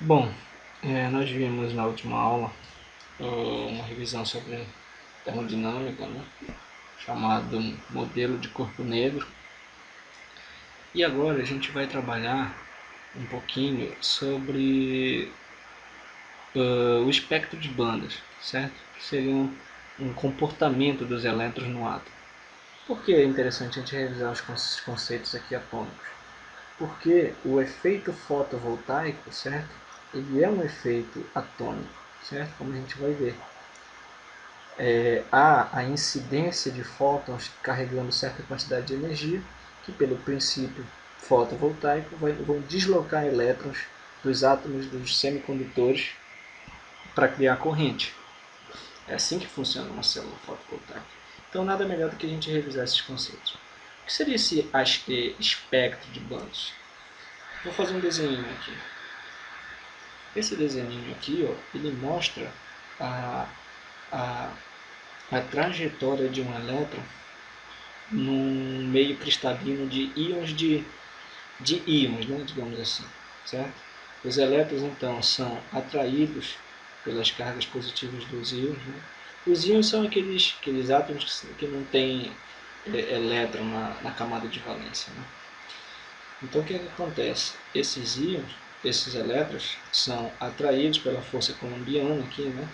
Bom, nós vimos na última aula uma revisão sobre termodinâmica, né, chamado modelo de corpo negro. E agora a gente vai trabalhar um pouquinho sobre o espectro de bandas, certo? Que seria um comportamento dos elétrons no átomo. Por que é interessante a gente revisar os conceitos aqui atômicos? Porque o efeito fotovoltaico, certo? Ele é um efeito atômico, certo? Como a gente vai ver. Há a incidência de fótons carregando certa quantidade de energia, que pelo princípio fotovoltaico vão deslocar elétrons dos átomos dos semicondutores para criar corrente. É assim que funciona uma célula fotovoltaica. Então nada melhor do que a gente revisar esses conceitos. O que seria esse espectro de bandas? Vou fazer um desenho aqui. Esse desenho aqui, ó, ele mostra a, a, a trajetória de um elétron num meio cristalino de íons de íons, né, digamos assim, certo? Os elétrons, então, são atraídos pelas cargas positivas dos íons. Né? Os íons são aqueles átomos que não têm elétron na camada de valência. Né? Então, o que acontece? Esses íons, esses elétrons, são atraídos pela força colombiana aqui, né?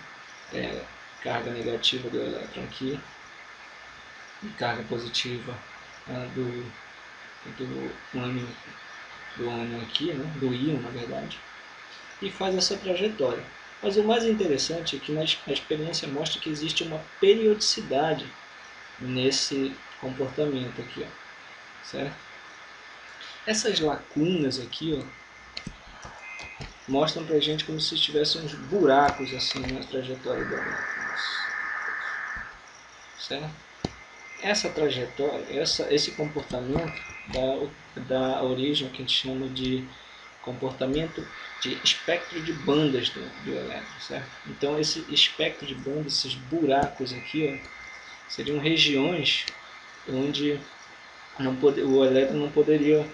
Carga negativa do elétron aqui, e carga positiva do ânion aqui, né? Do íon, na verdade, e faz essa trajetória. Mas o mais interessante é que a experiência mostra que existe uma periodicidade nesse comportamento aqui, ó, certo? Essas lacunas aqui, ó, mostram pra gente como se tivessem uns buracos assim na trajetória da luz, certo? Essa trajetória, esse comportamento dá origem ao que a gente chama de comportamento de espectro de bandas do elétron, certo? Então esse espectro de bandas, esses buracos aqui, ó, seriam regiões onde o elétron não poderia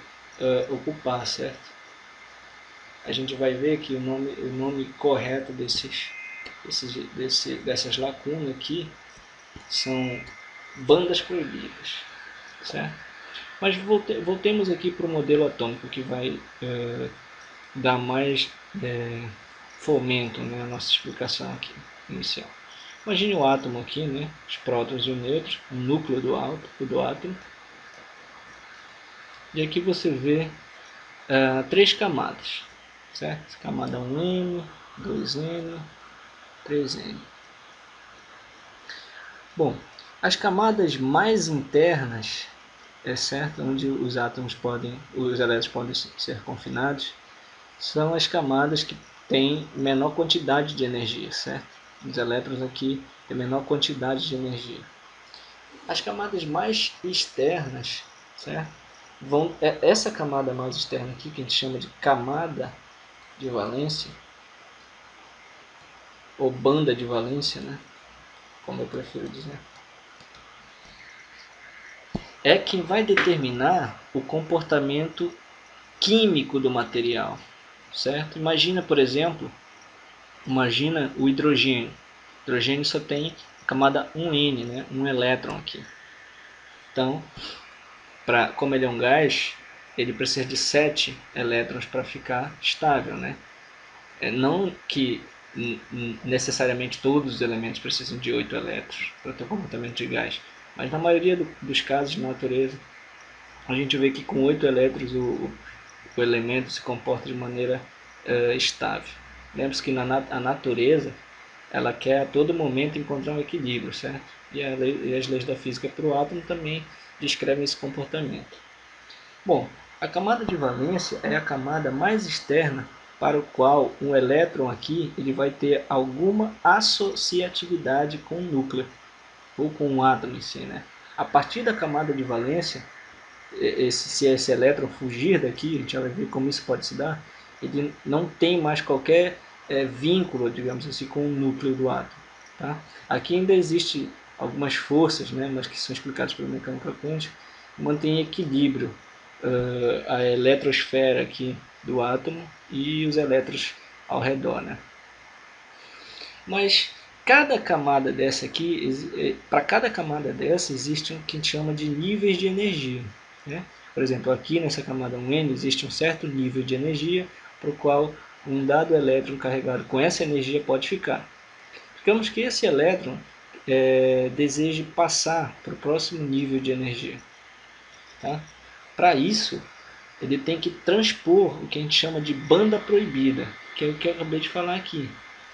ocupar, certo? A gente vai ver que o nome correto dessas lacunas aqui são bandas proibidas, certo? Mas voltemos aqui para o modelo atômico que vai dar mais fomento, né, à nossa explicação aqui inicial. Imagine o átomo aqui, né, os prótons e os nêutrons, o núcleo do átomo. E aqui você vê três camadas, certo? Camada 1N, 2N, 3N. Bom, as camadas mais internas, certo? Onde os elétrons podem ser confinados, são as camadas que têm menor quantidade de energia, certo? Os elétrons aqui têm menor quantidade de energia. As camadas mais externas, certo? Essa camada mais externa aqui, que a gente chama de camada de valência, ou banda de valência, né? Como eu prefiro dizer, é quem vai determinar o comportamento químico do material, certo? Imagina, por exemplo, o hidrogênio. O hidrogênio só tem a camada 1N, né? Um elétron aqui. Então, como ele é um gás, ele precisa de 7 elétrons para ficar estável, né? Não que necessariamente todos os elementos precisam de 8 elétrons para ter o comportamento de gás, mas na maioria dos casos na natureza, a gente vê que com 8 elétrons o elemento se comporta de maneira estável. Lembre-se que a natureza ela quer a todo momento encontrar um equilíbrio, certo? E as leis da física para o átomo também descrevem esse comportamento. Bom, a camada de valência é a camada mais externa para o qual um elétron aqui ele vai ter alguma associatividade com o núcleo ou com o átomo em si, né? A partir da camada de valência, se esse elétron fugir daqui, a gente vai ver como isso pode se dar, ele não tem mais qualquer vínculo, digamos assim, com o núcleo do átomo. Tá? Aqui ainda existe algumas forças, né, mas que são explicadas pela mecânica quântica, que mantém a eletrosfera aqui do átomo e os elétrons ao redor, né? Mas cada camada dessa aqui, para cada camada dessa existe o que a gente chama de níveis de energia, né? Por exemplo, aqui nessa camada 1N existe um certo nível de energia para o qual um dado elétron carregado com essa energia pode ficar. Digamos que esse elétron deseje passar para o próximo nível de energia. Tá? Para isso, ele tem que transpor o que a gente chama de banda proibida, que é o que eu acabei de falar aqui.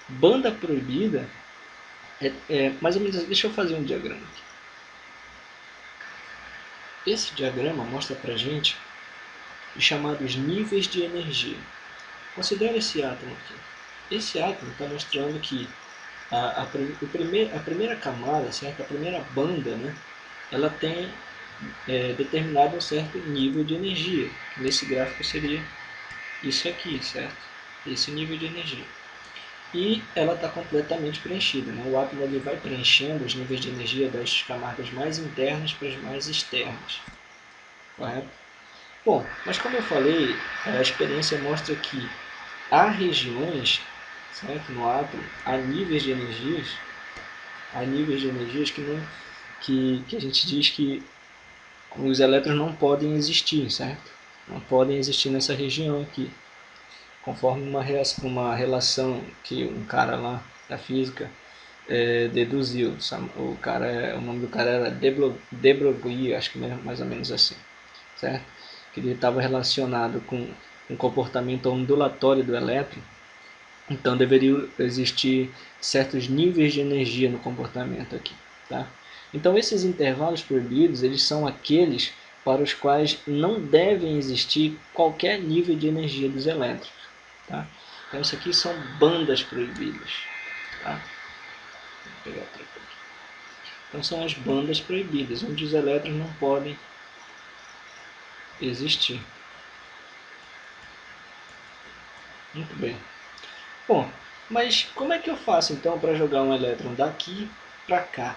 Banda proibida mais ou menos. Deixa eu fazer um diagrama aqui. Esse diagrama mostra para a gente os chamados níveis de energia. Considere esse átomo aqui. Esse átomo está mostrando que a primeira camada, certo? A primeira banda, né? Ela tem determinado um certo nível de energia. Nesse gráfico seria isso aqui, certo? Esse nível de energia. E ela está completamente preenchida, né? O átomo ele vai preenchendo os níveis de energia das camadas mais internas para as mais externas. Correto? Bom, mas como eu falei, a experiência mostra que há regiões, certo? No átomo, há níveis de energias que a gente diz que os elétrons não podem existir, certo? Não podem existir nessa região aqui, conforme uma relação que um cara lá da física deduziu. O nome do cara era de Broglie, acho que mais ou menos assim, certo? Que ele estava relacionado com um comportamento ondulatório do elétron. Então deveria existir certos níveis de energia no comportamento aqui, tá? Então esses intervalos proibidos, eles são aqueles para os quais não devem existir qualquer nível de energia dos elétrons, tá? Então isso aqui são bandas proibidas, tá? Vou pegar outra aqui. Então são as bandas proibidas, onde os elétrons não podem existir. Muito bem. Bom, mas como é que eu faço então para jogar um elétron daqui para cá?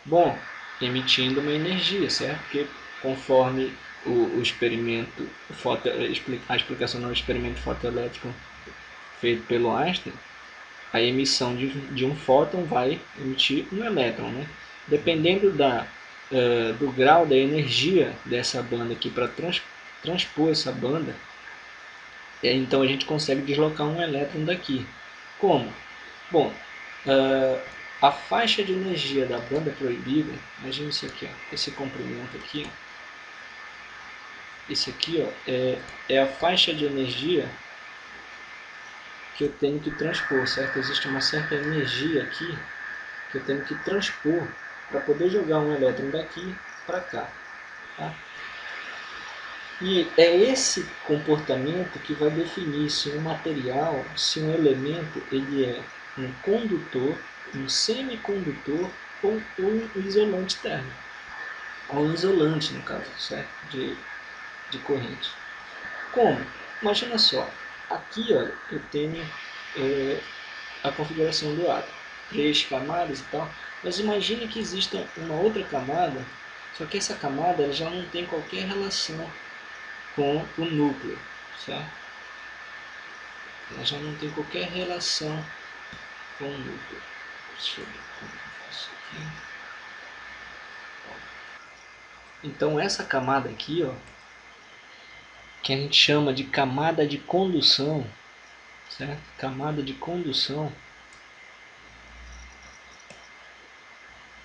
Bom, emitindo uma energia, certo? Porque conforme o experimento, a explicação do experimento fotoelétrico feito pelo Einstein, a emissão de um fóton vai emitir um elétron, né? Dependendo do grau da energia dessa banda aqui para transpor essa banda, então a gente consegue deslocar um elétron daqui. Como? Bom, a faixa de energia da banda proibida, imagina isso aqui, ó, esse comprimento aqui, esse aqui ó, é a faixa de energia que eu tenho que transpor, certo? Existe uma certa energia aqui que eu tenho que transpor para poder jogar um elétron daqui para cá. Tá? E é esse comportamento que vai definir se um material, se um elemento ele é um condutor, um semicondutor ou um isolante térmico. Ou um isolante, no caso, certo? De corrente. Como? Imagina só, aqui ó, eu tenho a configuração do átomo, 3 camadas e tal, mas imagine que exista uma outra camada, só que essa camada ela já não tem qualquer relação com o núcleo, certo? Ela já não tem qualquer relação com o núcleo. Deixa eu ver como eu faço aqui. Então essa camada aqui, ó, que a gente chama de camada de condução, certo? Camada de condução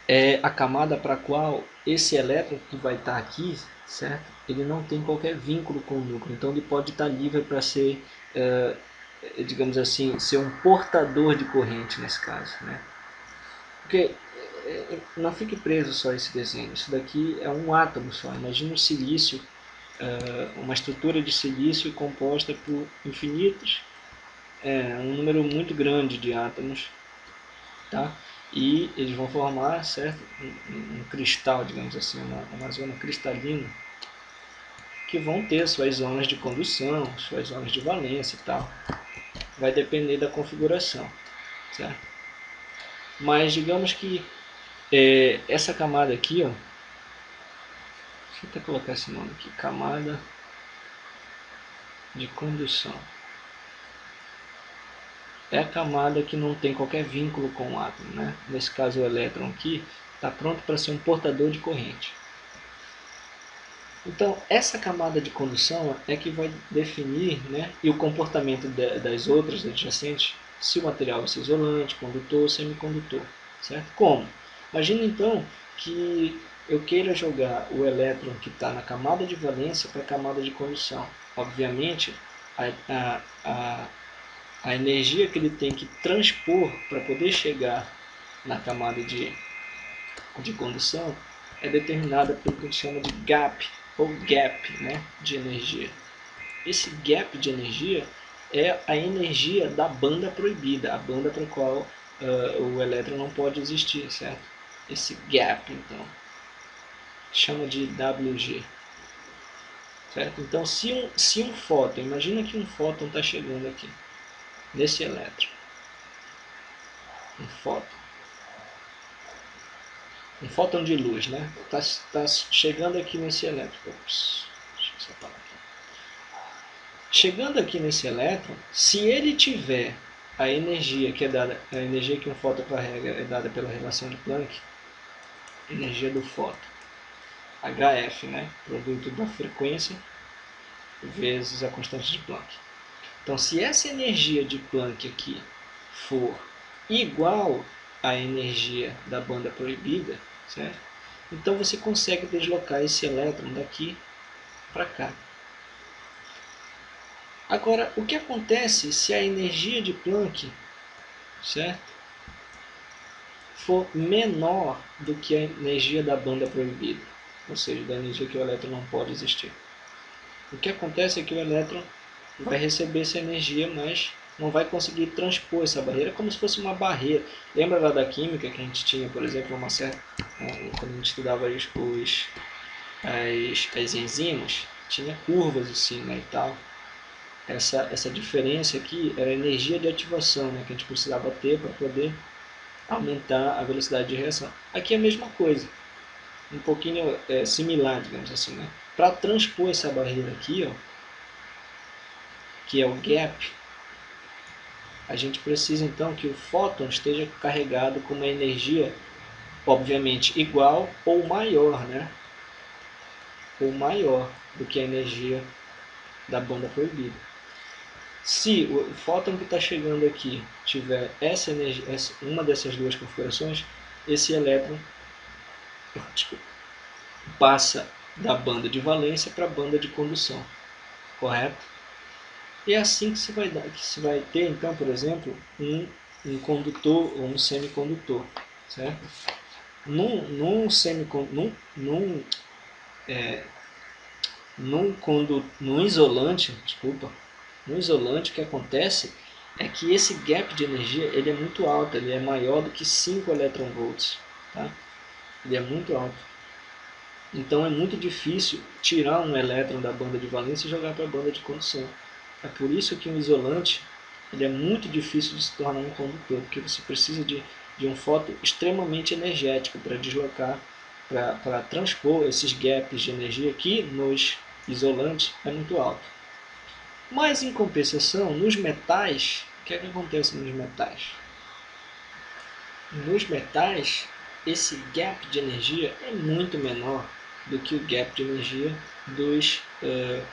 é a camada para a qual esse elétron que vai estar aqui, certo? Ele não tem qualquer vínculo com o núcleo, então ele pode estar livre para ser, digamos assim, ser um portador de corrente nesse caso, né? Porque não fique preso só a esse desenho, isso daqui é um átomo só. Imagina um silício, uma estrutura de silício composta por infinitos, um número muito grande de átomos, tá? E eles vão formar, certo, um cristal, digamos assim, uma zona cristalina, que vão ter suas zonas de condução, suas zonas de valência e tal. Vai depender da configuração, certo? Mas digamos que essa camada aqui, ó, deixa eu até colocar esse nome aqui, camada de condução. é a camada que não tem qualquer vínculo com o átomo, né? Nesse caso o elétron aqui está pronto para ser um portador de corrente. Então essa camada de condução é que vai definir, né, e o comportamento das outras adjacentes, se o material vai ser isolante, condutor ou semicondutor. Certo? Como? Imagina então que eu queira jogar o elétron que está na camada de valência para a camada de condução. Obviamente, a energia que ele tem que transpor para poder chegar na camada de condução é determinada pelo que a gente chama de gap, ou gap, né, de energia. Esse gap de energia é a energia da banda proibida, a banda para a qual o elétron não pode existir, certo? Esse gap, então, chama de WG. Certo? Então, se um fóton, imagina que um fóton está chegando aqui, nesse elétron. Um fóton de luz, né? Está chegando aqui nesse elétron. Ops, deixa eu separar aqui. Chegando aqui nesse elétron, se ele tiver a energia que é dada, a energia que um fóton carrega é dada pela relação de Planck, energia do fóton, HF, né? Produto da frequência vezes a constante de Planck. Então, se essa energia de Planck aqui for igual à energia da banda proibida, certo? Então você consegue deslocar esse elétron daqui para cá. Agora, o que acontece se a energia de Planck, certo, for menor do que a energia da banda proibida, ou seja, da energia que o elétron não pode existir? O que acontece é que o elétron vai receber essa energia, mas não vai conseguir transpor essa barreira, como se fosse uma barreira. Lembra lá da química que a gente tinha, por exemplo, uma certa, quando a gente estudava as enzimas, tinha curvas assim, né, e tal. Essa diferença aqui era a energia de ativação, né, que a gente precisava ter para poder aumentar a velocidade de reação. Aqui é a mesma coisa, um pouquinho similar, digamos assim, né? Para transpor essa barreira aqui, ó, que é o gap, a gente precisa então que o fóton esteja carregado com uma energia, obviamente, igual ou maior, né? Ou maior do que a energia da banda proibida. Se o fóton que está chegando aqui tiver essa energia, uma dessas duas configurações, esse elétron passa da banda de valência para a banda de condução, correto? E é assim que se vai ter, então, por exemplo, um condutor ou um semicondutor, certo? Num isolante, no isolante, o que acontece é que esse gap de energia ele é muito alto, ele é maior do que 5 electronvolts, tá? Ele é muito alto. Então é muito difícil tirar um elétron da banda de valência e jogar para a banda de condução. É por isso que um isolante ele é muito difícil de se tornar um condutor, porque você precisa de um fóton extremamente energético para deslocar, para transpor esses gaps de energia que nos isolantes é muito alto. Mas em compensação, nos metais, o que é que acontece nos metais? Nos metais, esse gap de energia é muito menor do que o gap de energia dos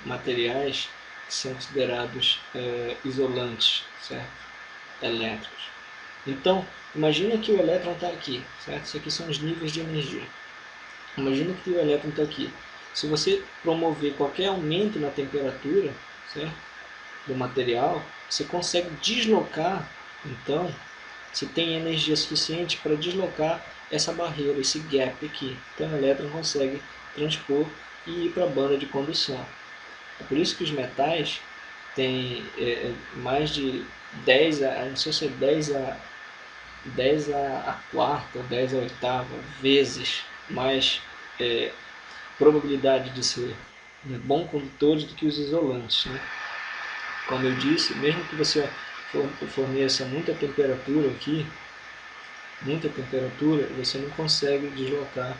materiais que são considerados isolantes, certo? Elétricos. Então, imagina que o elétron está aqui, certo? Isso aqui são os níveis de energia. Imagina que o elétron está aqui. Se você promover qualquer aumento na temperatura, certo, do material, você consegue deslocar, então, você tem energia suficiente para deslocar essa barreira, esse gap aqui. Então o elétron consegue transpor e ir para a banda de condução. É por isso que os metais têm mais de 10 a, não sei se é 10 a quarta ou 10 a oitava vezes mais probabilidade de ser bom condutores do que os isolantes, né? Como eu disse, mesmo que você forneça muita temperatura aqui, você não consegue deslocar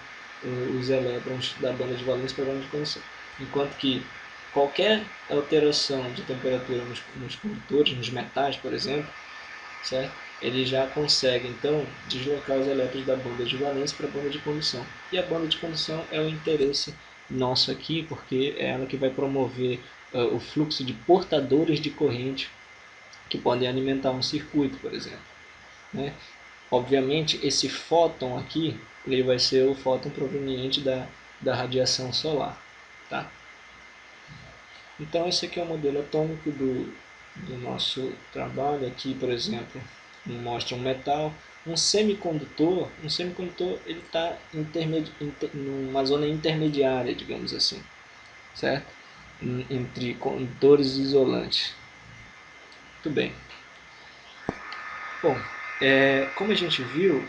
os elétrons da banda de valência para a banda de condução. Enquanto que qualquer alteração de temperatura nos condutores, nos metais, por exemplo, certo? Ele já consegue então deslocar os elétrons da banda de valência para a banda de condução. E a banda de condução é o interesse nosso aqui, porque é ela que vai promover o fluxo de portadores de corrente que podem alimentar um circuito, por exemplo, né? Obviamente, esse fóton aqui, ele vai ser o fóton proveniente da radiação solar, tá? Então, esse aqui é o modelo atômico do nosso trabalho. Aqui, por exemplo, mostra um metal, um semicondutor ele está numa zona intermediária, digamos assim, certo? Entre condutores e isolantes. Muito bem. Bom, como a gente viu,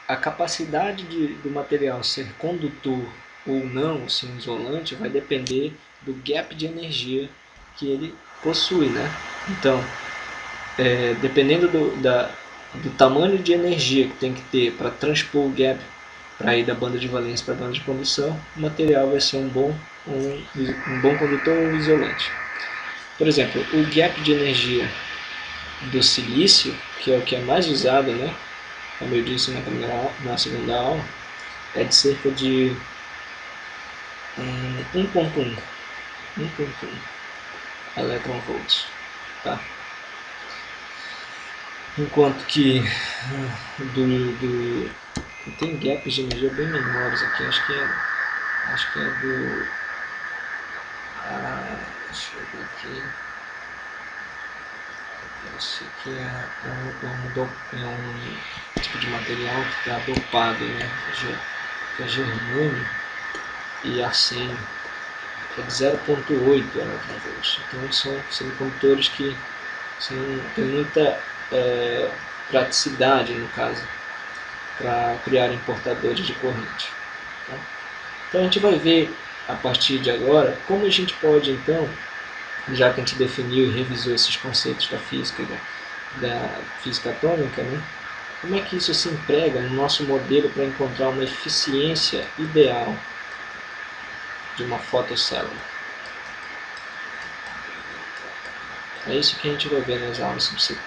a capacidade do material ser condutor ou não, ser isolante, vai depender do gap de energia que ele possui, né? Então, dependendo do tamanho de energia que tem que ter para transpor o gap para ir da banda de valência para a banda de condução, o material vai ser um bom condutor ou isolante. Por exemplo, o gap de energia do silício, que é o que é mais usado, né? Como eu disse na segunda aula, é de cerca de 1.1 electron volts, tá? Enquanto que tem gaps de energia bem menores aqui, acho que é do deixa eu ver aqui. Esse aqui é um tipo de material que está dopado, né? Que é germânio e arsênio, que é de 0.8 eletronvolts. Então são semicondutores que tem muita praticidade, no caso, para criarem portadores de corrente. Tá? Então a gente vai ver a partir de agora como a gente pode, então, já que a gente definiu e revisou esses conceitos da física atômica, né? Como é que isso se emprega no nosso modelo para encontrar uma eficiência ideal de uma fotocélula. É isso que a gente vai ver nas aulas subsequentes.